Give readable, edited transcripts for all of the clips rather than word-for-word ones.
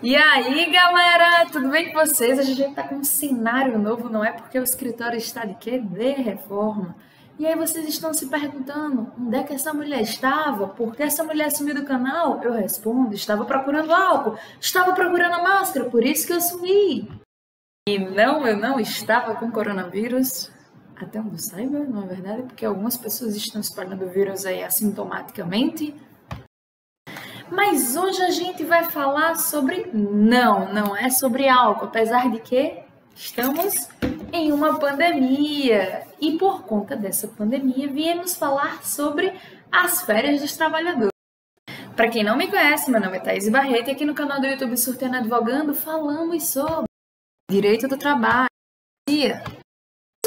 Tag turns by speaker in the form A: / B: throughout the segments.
A: E aí, galera, tudo bem com vocês? A gente tá com um cenário novo, não é? Porque o escritório está de quê? De reforma. E aí vocês estão se perguntando, onde é que essa mulher estava? Por que essa mulher sumiu do canal? Eu respondo, estava procurando álcool, estava procurando a máscara, por isso que eu sumi. E não, eu não estava com coronavírus, até onde eu saiba, não é verdade? Porque algumas pessoas estão espalhando o vírus aí assintomaticamente. Mas hoje a gente vai falar sobre... Não é sobre álcool, apesar de que estamos em uma pandemia. E por conta dessa pandemia, viemos falar sobre as férias dos trabalhadores. Para quem não me conhece, meu nome é Thaís Barreto e aqui no canal do YouTube Surtando Advogando falamos sobre direito do trabalho, que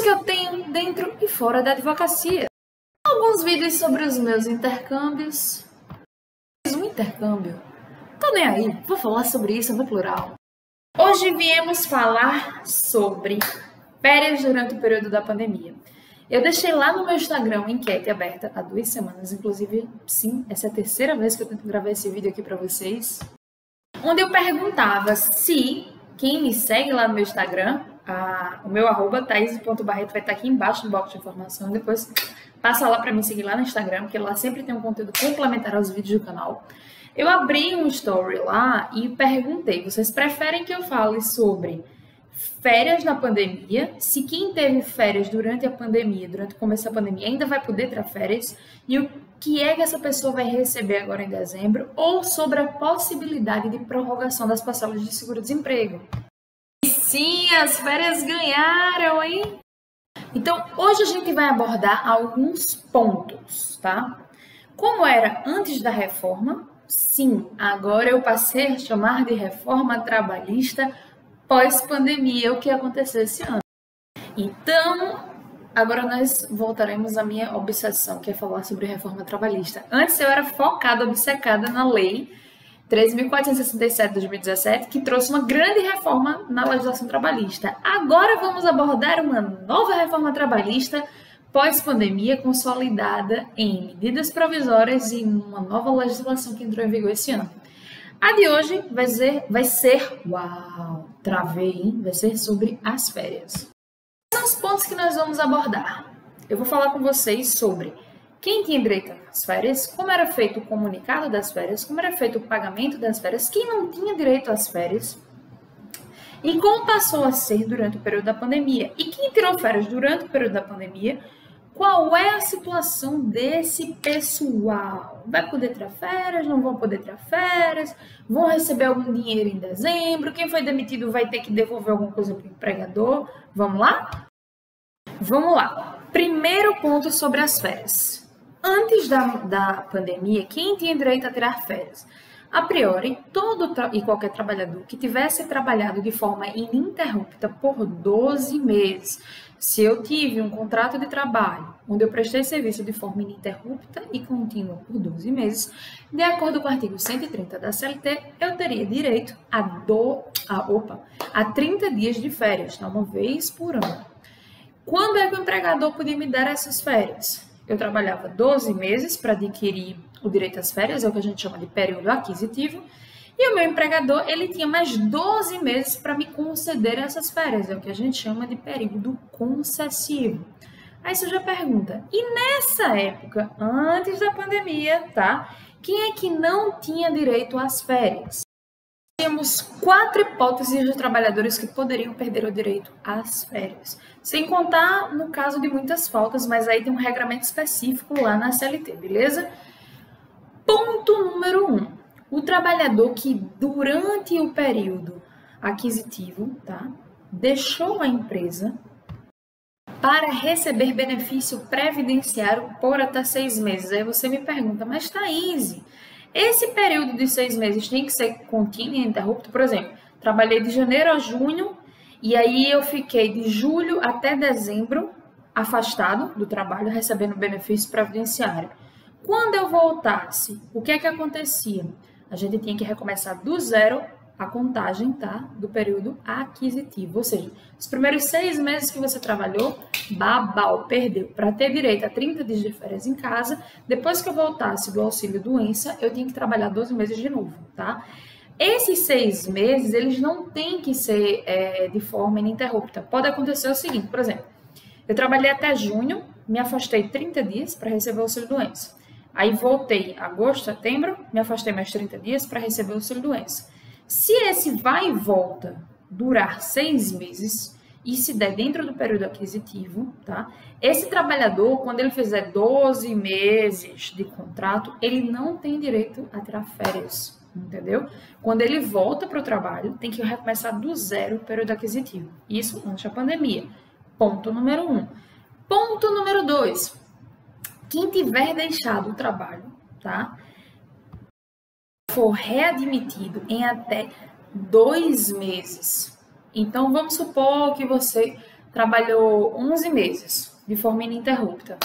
A: eu tenho dentro e fora da advocacia. Alguns vídeos sobre os meus intercâmbios. Intercâmbio. Tô nem aí, vou falar sobre isso no plural. Hoje viemos falar sobre férias durante o período da pandemia. Eu deixei lá no meu Instagram uma enquete aberta há 2 semanas, inclusive, sim, essa é a 3ª vez que eu tento gravar esse vídeo aqui pra vocês, onde eu perguntava se quem me segue lá no meu Instagram, o meu @thais.barreto vai estar aqui embaixo no box de informação, depois passa lá para me seguir lá no Instagram, porque lá sempre tem um conteúdo complementar aos vídeos do canal. Eu abri um story lá e perguntei, vocês preferem que eu fale sobre férias na pandemia? Se quem teve férias durante a pandemia, durante o começo da pandemia, ainda vai poder ter férias? E o que é que essa pessoa vai receber agora em dezembro? Ou sobre a possibilidade de prorrogação das parcelas de seguro-desemprego? E sim, as férias ganharam, hein? Então, hoje a gente vai abordar alguns pontos, tá? Como era antes da reforma, sim, agora eu passei a chamar de reforma trabalhista pós-pandemia, o que aconteceu esse ano. Então, agora nós voltaremos à minha obsessão, que é falar sobre reforma trabalhista. Antes eu era focada, obcecada na lei 13.467 de 2017, que trouxe uma grande reforma na legislação trabalhista. Agora vamos abordar uma nova reforma trabalhista pós-pandemia, consolidada em medidas provisórias e uma nova legislação que entrou em vigor esse ano. A de hoje vai ser uau, travei, hein? Vai ser sobre as férias. Quais são os pontos que nós vamos abordar? Eu vou falar com vocês sobre quem tinha direito às férias, como era feito o comunicado das férias, como era feito o pagamento das férias, quem não tinha direito às férias e como passou a ser durante o período da pandemia. E quem tirou férias durante o período da pandemia, qual é a situação desse pessoal? Vai poder tirar férias? Não vão poder tirar férias? Vão receber algum dinheiro em dezembro? Quem foi demitido vai ter que devolver alguma coisa para o empregador? Vamos lá? Vamos lá. Primeiro ponto sobre as férias. Antes da pandemia, quem tinha direito a tirar férias? A priori, todo e qualquer trabalhador que tivesse trabalhado de forma ininterrupta por 12 meses, se eu tive um contrato de trabalho onde eu prestei serviço de forma ininterrupta e contínua por 12 meses, de acordo com o artigo 130 da CLT, eu teria direito a 30 dias de férias, uma vez por ano. Quando é que o empregador podia me dar essas férias? Eu trabalhava 12 meses para adquirir o direito às férias, é o que a gente chama de período aquisitivo, e o meu empregador, ele tinha mais 12 meses para me conceder essas férias, é o que a gente chama de período concessivo. Aí você já pergunta, e nessa época, antes da pandemia, tá? Quem é que não tinha direito às férias? Temos 4 hipóteses de trabalhadores que poderiam perder o direito às férias. Sem contar no caso de muitas faltas, mas aí tem um regramento específico lá na CLT, beleza? Ponto número 1. O trabalhador que durante o período aquisitivo, tá, deixou a empresa para receber benefício previdenciário por até 6 meses. Aí você me pergunta, mas Thaís, esse período de 6 meses tem que ser contínuo e ininterrupto? Por exemplo, trabalhei de janeiro a junho e aí eu fiquei de julho até dezembro afastado do trabalho, recebendo benefício previdenciário. Quando eu voltasse, o que é que acontecia? A gente tinha que recomeçar do zero a contagem, tá, do período aquisitivo. Ou seja, os primeiros 6 meses que você trabalhou, babau, perdeu. Para ter direito a 30 dias de férias em casa, depois que eu voltasse do auxílio doença, eu tinha que trabalhar 12 meses de novo, tá? Esses 6 meses, eles não têm que ser de forma ininterrupta. Pode acontecer o seguinte, por exemplo, eu trabalhei até junho, me afastei 30 dias para receber o auxílio-doença. Aí voltei em agosto, setembro, me afastei mais 30 dias para receber o auxílio-doença. Se esse vai e volta durar 6 meses e se der dentro do período aquisitivo, tá? Esse trabalhador, quando ele fizer 12 meses de contrato, ele não tem direito a tirar férias, entendeu? Quando ele volta para o trabalho, tem que recomeçar do zero o período aquisitivo. Isso antes da pandemia. Ponto número 1. Ponto número 2. Quem tiver deixado o trabalho, tá? For readmitido em até 2 meses. Então, vamos supor que você trabalhou 11 meses de forma ininterrupta.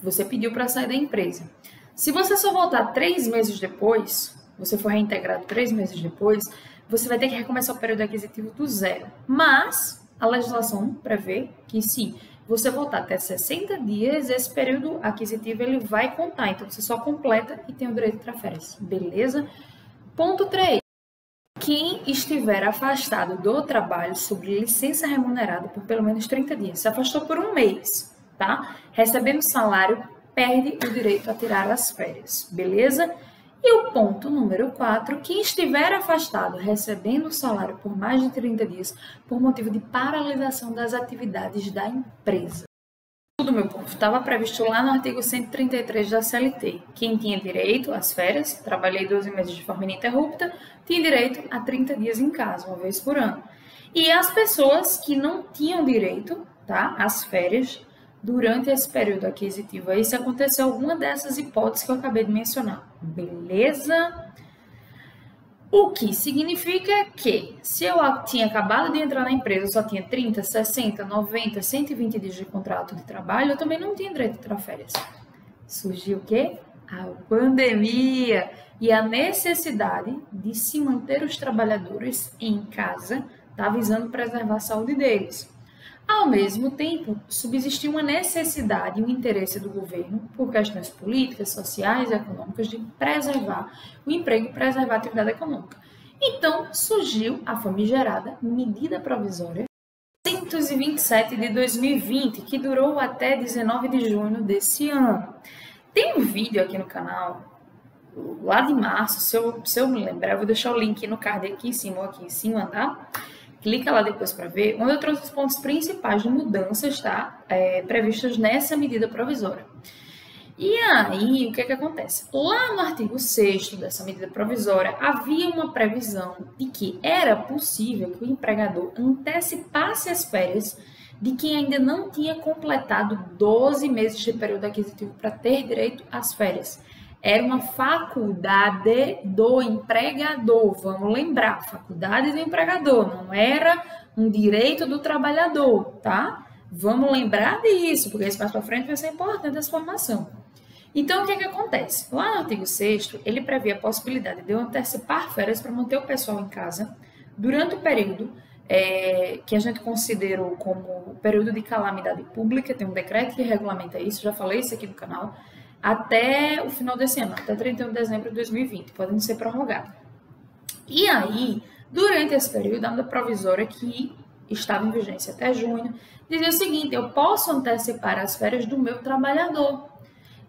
A: Você pediu para sair da empresa. Se você só voltar 3 meses depois, você for reintegrado 3 meses depois, você vai ter que recomeçar o período aquisitivo do zero. Mas a legislação prevê que se você voltar até 60 dias, esse período aquisitivo ele vai contar. Então, você só completa e tem o direito de tirar férias. Beleza? Ponto 3. Quem estiver afastado do trabalho sob licença remunerada por pelo menos 30 dias, se afastou por 1 mês, tá? Recebendo salário, perde o direito a tirar as férias, beleza? E o ponto número 4, quem estiver afastado recebendo salário por mais de 30 dias por motivo de paralisação das atividades da empresa. Tudo, meu povo, estava previsto lá no artigo 133 da CLT. Quem tinha direito às férias, trabalhei 12 meses de forma ininterrupta, tinha direito a 30 dias em casa, uma vez por ano. E as pessoas que não tinham direito, tá, às férias, durante esse período aquisitivo aí, se aconteceu alguma dessas hipóteses que eu acabei de mencionar. Beleza? O que significa que, se eu tinha acabado de entrar na empresa, eu só tinha 30, 60, 90, 120 dias de contrato de trabalho, eu também não tinha direito a tirar férias. Surgiu o quê? A pandemia e a necessidade de se manter os trabalhadores em casa, tá, visando preservar a saúde deles. Ao mesmo tempo, subsistiu uma necessidade e um interesse do governo, por questões políticas, sociais e econômicas, de preservar o emprego e preservar a atividade econômica. Então, surgiu a famigerada Medida Provisória 127 de 2020, que durou até 19 de junho desse ano. Tem um vídeo aqui no canal, lá de março, se eu me lembrar, eu vou deixar o link no card aqui em cima ou aqui em cima, tá? Clica lá depois para ver, onde eu trouxe os pontos principais de mudanças, tá? Previstas nessa medida provisória. E aí, o que acontece? Lá no artigo 6º dessa medida provisória, havia uma previsão de que era possível que o empregador antecipasse as férias de quem ainda não tinha completado 12 meses de período aquisitivo para ter direito às férias. Era uma faculdade do empregador, vamos lembrar, faculdade do empregador, não era um direito do trabalhador, tá? Vamos lembrar disso, porque isso mais para frente vai ser importante essa formação. Então, o que acontece? Lá no artigo 6º, ele prevê a possibilidade de eu antecipar férias para manter o pessoal em casa durante o período que a gente considerou como o período de calamidade pública, tem um decreto que regulamenta isso, já falei isso aqui no canal, até o final desse ano, até 31 de dezembro de 2020, podendo ser prorrogado. E aí, durante esse período, a medida provisória que estava em vigência até junho, dizia o seguinte: eu posso antecipar as férias do meu trabalhador.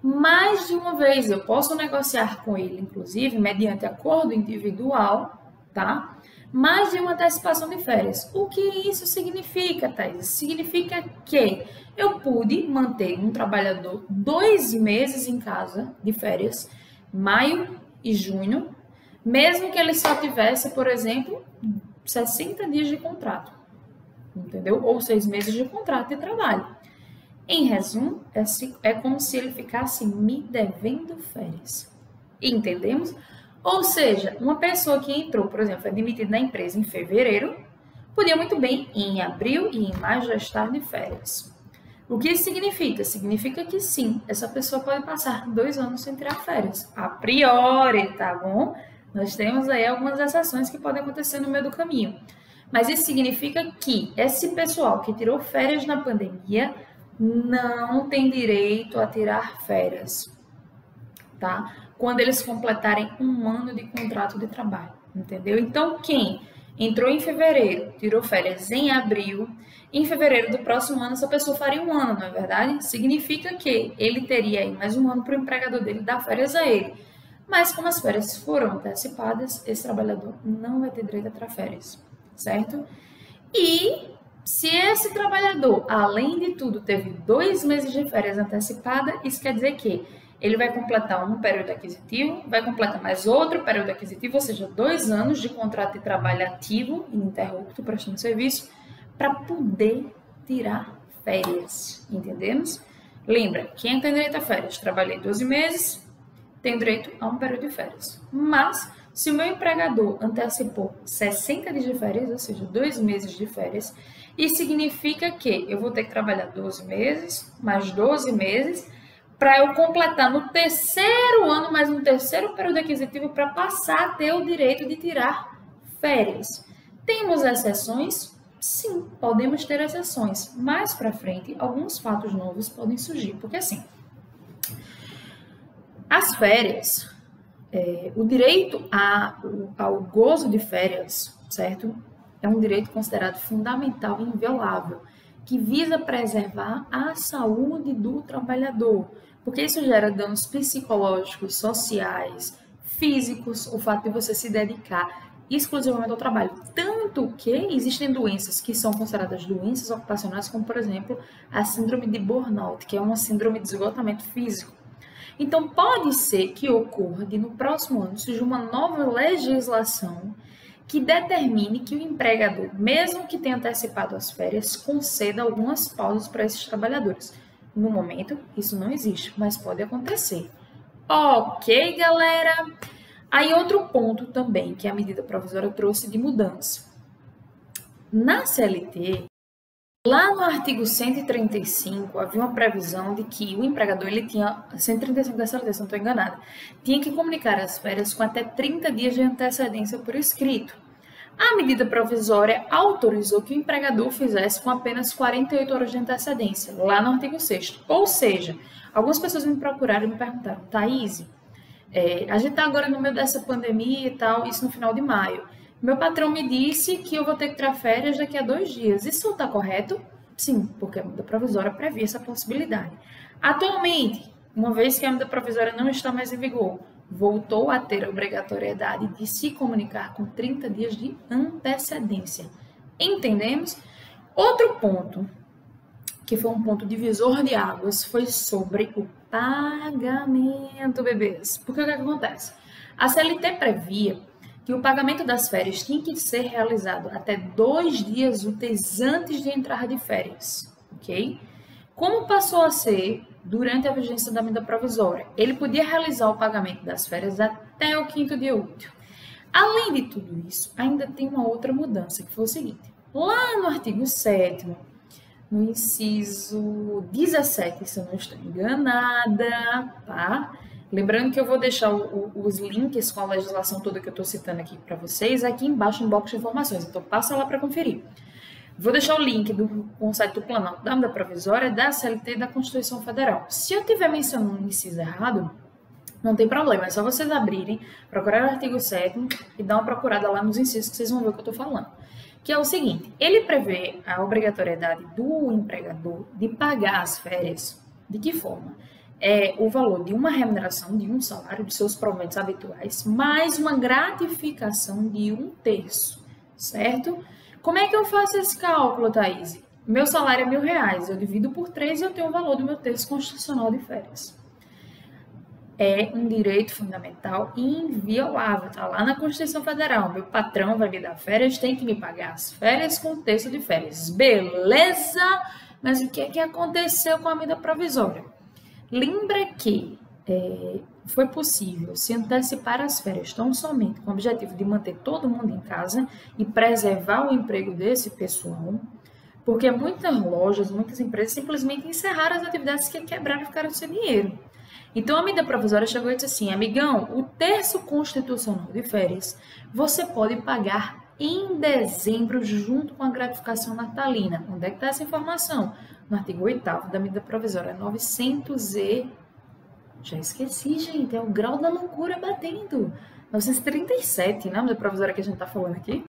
A: Mais de uma vez, eu posso negociar com ele, inclusive, mediante acordo individual, tá? Mais de uma antecipação de férias. O que isso significa, Thaís? Significa que eu pude manter um trabalhador 2 meses em casa de férias, maio e junho, mesmo que ele só tivesse, por exemplo, 60 dias de contrato, entendeu? Ou 6 meses de contrato de trabalho. Em resumo, é como se ele ficasse me devendo férias. Entendemos? Ou seja, uma pessoa que entrou, por exemplo, foi demitida da empresa em fevereiro, podia muito bem, em abril e em maio, já estar de férias. O que isso significa? Significa que sim, essa pessoa pode passar 2 anos sem tirar férias. A priori, tá bom? Nós temos aí algumas exceções que podem acontecer no meio do caminho. Mas isso significa que esse pessoal que tirou férias na pandemia não tem direito a tirar férias, tá? Quando eles completarem 1 ano de contrato de trabalho. entendeu? Então, quem entrou em fevereiro, tirou férias em abril, em fevereiro do próximo ano, essa pessoa faria um ano, não é verdade? Significa que ele teria aí mais um ano para o empregador dele dar férias a ele. Mas como as férias foram antecipadas, esse trabalhador não vai ter direito a tirar férias, certo? E se esse trabalhador, além de tudo, teve 2 meses de férias antecipada, isso quer dizer que ele vai completar um período aquisitivo, vai completar mais outro período aquisitivo, ou seja, 2 anos de contrato de trabalho ativo, ininterrupto, prestando serviço, para poder tirar férias, entendemos? Lembra, quem tem direito a férias? Trabalhei 12 meses, tem direito a um período de férias. Mas, se o meu empregador antecipou 60 dias de férias, ou seja, 2 meses de férias, isso significa que eu vou ter que trabalhar 12 meses, mais 12 meses, para eu completar no terceiro ano, mais um terceiro período aquisitivo, para passar a ter o direito de tirar férias. Temos exceções? Sim, podemos ter exceções. Mais para frente, alguns fatos novos podem surgir, porque assim, as férias, o direito ao gozo de férias, certo? É um direito considerado fundamental e inviolável, que visa preservar a saúde do trabalhador, porque isso gera danos psicológicos, sociais, físicos, o fato de você se dedicar exclusivamente ao trabalho. Tanto que existem doenças que são consideradas doenças ocupacionais, como, por exemplo, a síndrome de burnout, que é uma síndrome de esgotamento físico. Então, pode ser que ocorra de no próximo ano surja uma nova legislação que determine que o empregador, mesmo que tenha antecipado as férias, conceda algumas pausas para esses trabalhadores. No momento, isso não existe, mas pode acontecer. Ok, galera? Aí outro ponto também que a medida provisória trouxe de mudança. Na CLT, lá no artigo 135, havia uma previsão de que o empregador, ele tinha, 135 da CLT, se não estou enganada, tinha que comunicar as férias com até 30 dias de antecedência por escrito. A medida provisória autorizou que o empregador fizesse com apenas 48 horas de antecedência, lá no artigo 6º. Ou seja, algumas pessoas me procuraram e me perguntaram, Thaís, a gente está agora no meio dessa pandemia e tal, isso no final de maio. Meu patrão me disse que eu vou ter que tirar férias daqui a 2 dias. Isso está correto? Sim, porque a medida provisória previa essa possibilidade. Atualmente, uma vez que a medida provisória não está mais em vigor, voltou a ter a obrigatoriedade de se comunicar com 30 dias de antecedência. Entendemos? Outro ponto, que foi um ponto divisor de águas, foi sobre o pagamento, bebês. Porque o que acontece? A CLT previa que o pagamento das férias tinha que ser realizado até 2 dias úteis antes de entrar de férias, ok? Como passou a ser durante a vigência da medida provisória? Ele podia realizar o pagamento das férias até o 5º dia útil. Além de tudo isso, ainda tem uma outra mudança, que foi o seguinte. Lá no artigo 7º, no inciso 17, se eu não estou enganada, tá? Lembrando que eu vou deixar os links com a legislação toda que eu estou citando aqui para vocês aqui embaixo no box de informações, então passa lá para conferir. Vou deixar o link com o site do Planalto, da medida provisória, da CLT e da Constituição Federal. Se eu estiver mencionando um inciso errado, não tem problema, é só vocês abrirem, procurar o artigo 7º e dar uma procurada lá nos incisos que vocês vão ver o que eu estou falando. Que é o seguinte, ele prevê a obrigatoriedade do empregador de pagar as férias. De que forma? É o valor de uma remuneração, de um salário, de seus proventos habituais, mais uma gratificação de 1/3, certo? Como é que eu faço esse cálculo, Thaís? Meu salário é R$1.000, eu divido por 3 e eu tenho o valor do meu terço constitucional de férias. É um direito fundamental e inviolável, tá lá na Constituição Federal. Meu patrão vai me dar férias, tem que me pagar as férias com o terço de férias. Beleza? Mas o que é que aconteceu com a medida provisória? Lembra que foi possível se antecipar as férias tão somente com o objetivo de manter todo mundo em casa e preservar o emprego desse pessoal, porque muitas lojas, muitas empresas simplesmente encerraram as atividades que quebraram e ficaram sem dinheiro. Então a medida provisória chegou e disse assim, amigão, o terço constitucional de férias você pode pagar em dezembro junto com a gratificação natalina. Onde é que está essa informação? No artigo 8º da medida provisória 900 e... Já esqueci, gente, é o grau da loucura batendo. 937, né? Da provisória que a gente está falando aqui.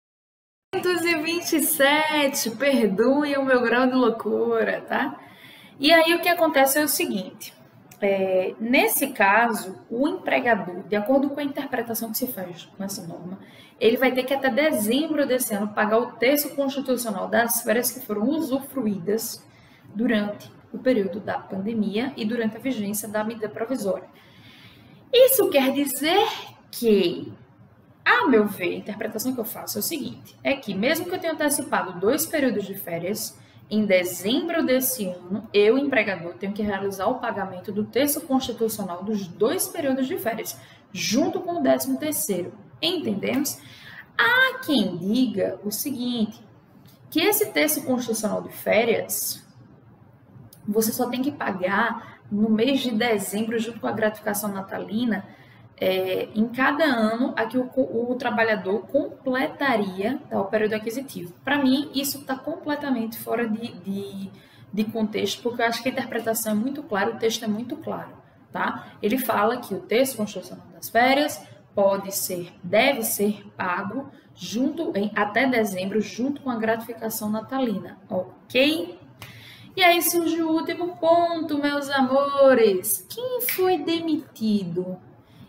A: 527, perdoe o meu grau de loucura, tá? E aí o que acontece é o seguinte, nesse caso, o empregador, de acordo com a interpretação que se faz com essa norma, ele vai ter que até dezembro desse ano pagar o terço constitucional das férias que foram usufruídas durante o período da pandemia e durante a vigência da medida provisória. Isso quer dizer que, a meu ver, a interpretação que eu faço é o seguinte, é que mesmo que eu tenha antecipado 2 períodos de férias, em dezembro desse ano, eu, empregador, tenho que realizar o pagamento do terço constitucional dos 2 períodos de férias, junto com o 13º. Entendemos? Há quem diga o seguinte, que esse terço constitucional de férias, você só tem que pagar no mês de dezembro, junto com a gratificação natalina, em cada ano a que o trabalhador completaria, tá, o período aquisitivo. Para mim, isso está completamente fora de contexto, porque eu acho que a interpretação é muito clara, o texto é muito claro. Tá? Ele fala que o terço constitucional das férias deve ser pago até dezembro, junto com a gratificação natalina, ok? E aí surge o último ponto, meus amores. Quem foi demitido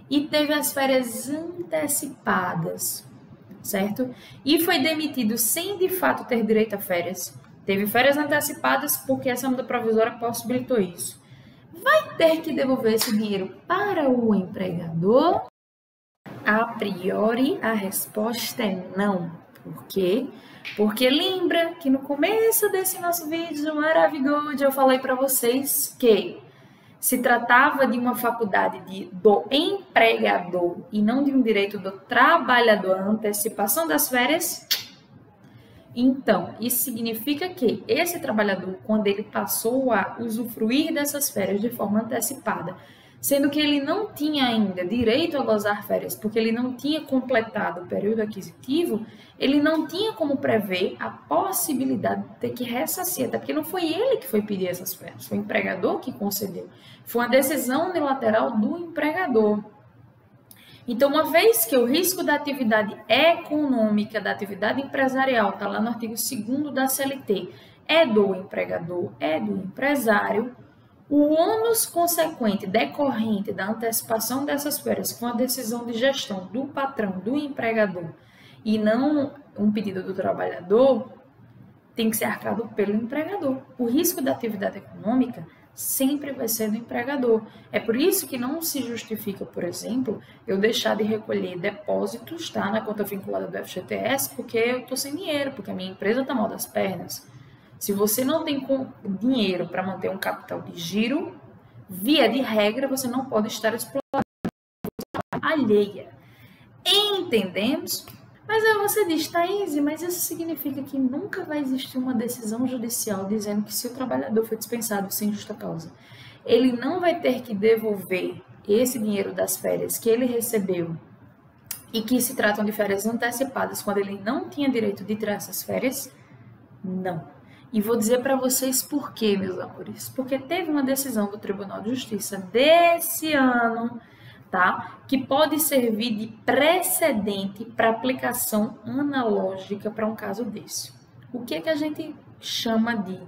A: e teve as férias antecipadas, certo? E foi demitido sem de fato ter direito a férias. Teve férias antecipadas porque essa medida provisória possibilitou isso. Vai ter que devolver esse dinheiro para o empregador? A priori, a resposta é não. Por quê? Porque lembra que no começo desse nosso vídeo maravilhoso eu falei para vocês que se tratava de uma faculdade do empregador e não de um direito do trabalhador, a antecipação das férias. Então, isso significa que esse trabalhador, quando ele passou a usufruir dessas férias de forma antecipada, sendo que ele não tinha ainda direito a gozar férias, porque ele não tinha completado o período aquisitivo, ele não tinha como prever a possibilidade de ter que ressarcir, até porque não foi ele que foi pedir essas férias, foi o empregador que concedeu. Foi uma decisão unilateral do empregador. Então, uma vez que o risco da atividade econômica, da atividade empresarial, está lá no artigo 2º da CLT, é do empregador, é do empresário, o ônus consequente decorrente da antecipação dessas férias com a decisão de gestão do patrão, do empregador, e não um pedido do trabalhador, tem que ser arcado pelo empregador. O risco da atividade econômica sempre vai ser do empregador. É por isso que não se justifica, por exemplo, eu deixar de recolher depósitos, tá, na conta vinculada do FGTS porque eu estou sem dinheiro, porque a minha empresa está mal das pernas. Se você não tem dinheiro para manter um capital de giro, via de regra, você não pode estar explorando alheia. Entendemos? Mas aí você diz, Thaís, mas isso significa que nunca vai existir uma decisão judicial dizendo que se o trabalhador foi dispensado sem justa causa, ele não vai ter que devolver esse dinheiro das férias que ele recebeu e que se tratam de férias antecipadas quando ele não tinha direito de tirar essas férias? Não. E vou dizer para vocês por quê, meus amores. Porque teve uma decisão do Tribunal de Justiça desse ano, tá? Que pode servir de precedente para aplicação analógica para um caso desse. O que é que a gente chama de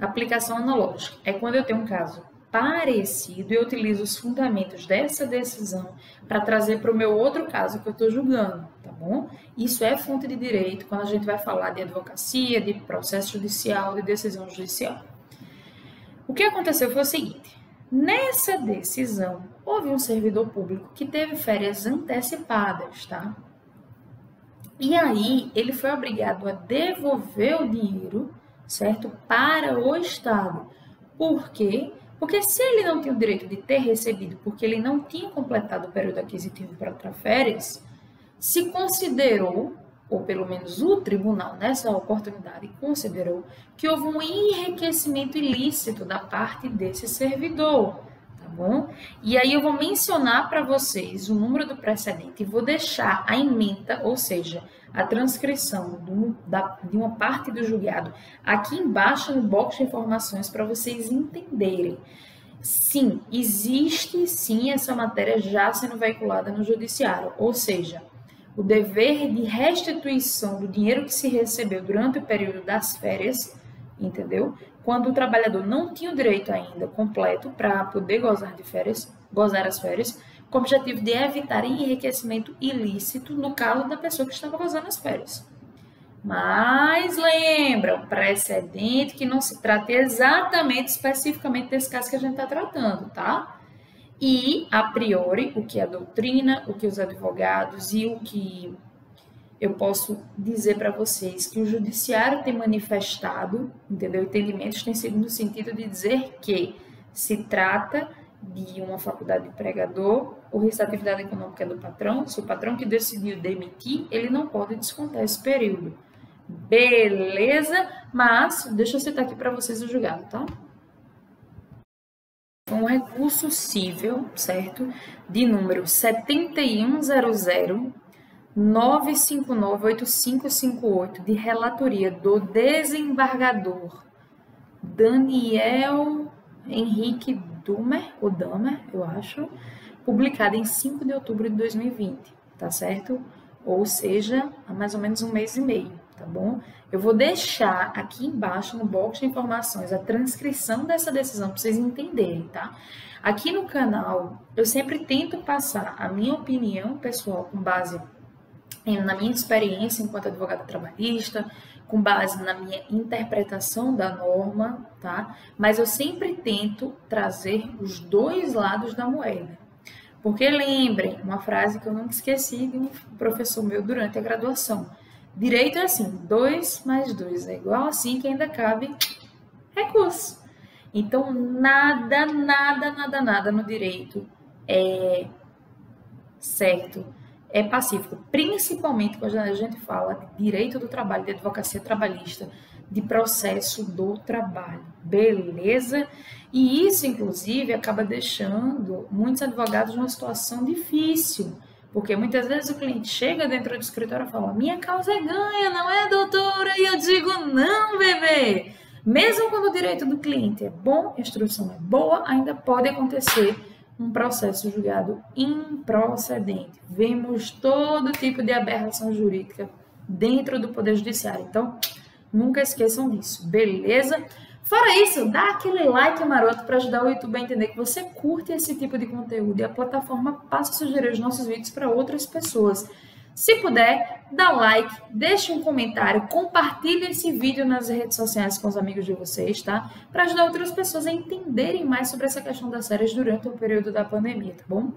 A: aplicação analógica? É quando eu tenho um caso parecido e eu utilizo os fundamentos dessa decisão para trazer para o meu outro caso que eu estou julgando, tá bom? Isso é fonte de direito quando a gente vai falar de advocacia, de processo judicial, de decisão judicial. O que aconteceu foi o seguinte, nessa decisão houve um servidor público que teve férias antecipadas, tá? E aí ele foi obrigado a devolver o dinheiro, certo? Para o Estado. Por quê? Porque se ele não tinha o direito de ter recebido, porque ele não tinha completado o período aquisitivo para tirar férias, se considerou, ou pelo menos o tribunal nessa oportunidade considerou, que houve um enriquecimento ilícito da parte desse servidor, tá bom? E aí eu vou mencionar para vocês o número do precedente e vou deixar a ementa, ou seja, a transcrição de uma parte do julgado aqui embaixo no box de informações para vocês entenderem. Sim, existe sim essa matéria já sendo veiculada no judiciário, ou seja, o dever de restituição do dinheiro que se recebeu durante o período das férias, entendeu? Quando o trabalhador não tinha o direito ainda completo para poder gozar as férias, com o objetivo de evitar enriquecimento ilícito no caso da pessoa que estava gozando as férias. Mas lembra, um precedente que não se trata exatamente, especificamente desse caso que a gente está tratando, tá? E, a priori, o que a doutrina, o que os advogados e o que eu posso dizer para vocês que o judiciário tem manifestado, entendeu? Entendimentos têm sido no sentido de dizer que se trata de uma faculdade de empregador, o risco da atividade econômica é do patrão. Se o patrão que decidiu demitir, ele não pode descontar esse período. Beleza? Mas, deixa eu citar aqui para vocês o julgado, tá? Foi um recurso cível, certo? De número 7100-959-8558, de relatoria do desembargador Daniel Henrique Damer, eu acho, publicada em 5 de outubro de 2020, tá certo? Ou seja, há mais ou menos um mês e meio, tá bom? Eu vou deixar aqui embaixo no box de informações a transcrição dessa decisão para vocês entenderem, tá? Aqui no canal, eu sempre tento passar a minha opinião pessoal com base na minha experiência enquanto advogada trabalhista, com base na minha interpretação da norma, tá? Mas eu sempre tento trazer os dois lados da moeda. Porque lembrem, uma frase que eu nunca esqueci de um professor meu durante a graduação. Direito é assim, 2 mais 2 é igual a 5 e ainda cabe recurso. Então, nada no direito é certo, é pacífico. Principalmente quando a gente fala de direito do trabalho, de advocacia trabalhista, de processo do trabalho, beleza? E isso, inclusive, acaba deixando muitos advogados numa situação difícil, porque muitas vezes o cliente chega dentro do escritório e fala: minha causa é ganha, não é, doutora? E eu digo: não, bebê! Mesmo quando o direito do cliente é bom, a instrução é boa, ainda pode acontecer um processo julgado improcedente. Vemos todo tipo de aberração jurídica dentro do Poder Judiciário. Então, nunca esqueçam disso, beleza? Fora isso, dá aquele like maroto para ajudar o YouTube a entender que você curte esse tipo de conteúdo e a plataforma passa a sugerir os nossos vídeos para outras pessoas. Se puder, dá like, deixe um comentário, compartilhe esse vídeo nas redes sociais com os amigos de vocês, tá? Para ajudar outras pessoas a entenderem mais sobre essa questão das séries durante o período da pandemia, tá bom?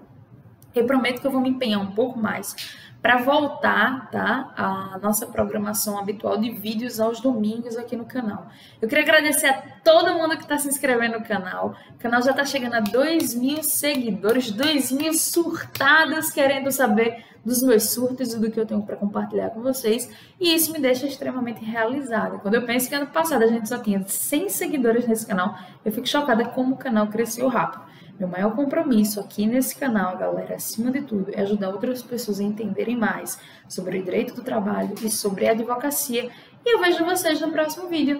A: Eu prometo que eu vou me empenhar um pouco mais para voltar, tá, a nossa programação habitual de vídeos aos domingos aqui no canal. Eu queria agradecer a todo mundo que está se inscrevendo no canal. O canal já está chegando a 2.000 seguidores, 2.000 surtados querendo saber dos meus surtos e do que eu tenho para compartilhar com vocês. E isso me deixa extremamente realizada. Quando eu penso que ano passado a gente só tinha 100 seguidores nesse canal, eu fico chocada como o canal cresceu rápido. Meu maior compromisso aqui nesse canal, galera, acima de tudo, é ajudar outras pessoas a entenderem mais sobre o direito do trabalho e sobre a advocacia. E eu vejo vocês no próximo vídeo.